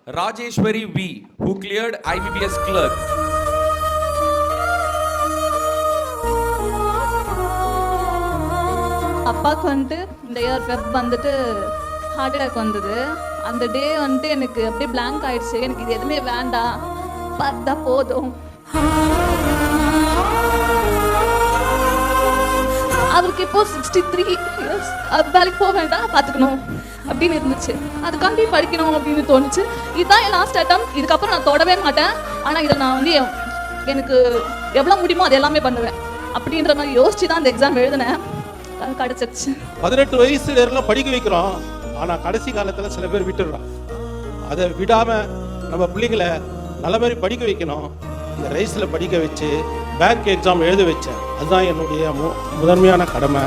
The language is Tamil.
Rajeshwari V, who cleared IBPS clerk. அப்பாவுக்கு வந்துட்டு இந்த இயர் ஃபெப் வந்துட்டு ஹார்ட் அட்டாக் வந்தது. அந்த டே வந்துட்டு எனக்கு அப்படியே பிளாங்க் ஆயிடுச்சு. எனக்கு இது எதுவுமே வேண்டாம், பார்த்தா போதும். அவருக்கு இப்போ 63 இயர்ஸ். வேலைக்கு போக வேண்டாம், பார்த்துக்கணும் அப்படின்னு இருந்துச்சு. அதுக்காண்டி படிக்கணும் அப்படின்னு தோணுச்சு. இதுதான் என் லாஸ்ட் அட்டம். இதுக்கப்புறம் நான் தொடவே மாட்டேன். ஆனால் இதை நான் வந்து எனக்கு எவ்வளோ முடியுமோ அது எல்லாமே பண்ணுவேன் அப்படின்ற மாதிரி யோசிச்சு தான் அந்த எக்ஸாம் எழுதினேன். கிடைச்சிருச்சு. 18 வயசுல எல்லாம் படிக்க வைக்கிறோம். ஆனா கடைசி காலத்துல சில பேர் விட்டுடுறோம். அதை விடாம நம்ம பிள்ளைங்களை நல்ல மாதிரி படிக்க வைக்கணும். இந்த ரைஸ்ல படிக்க வச்சு பேங்க் எக்ஸாம் எழுத வச்சேன். அதுதான் என்னுடைய முதன்மையான கடமை.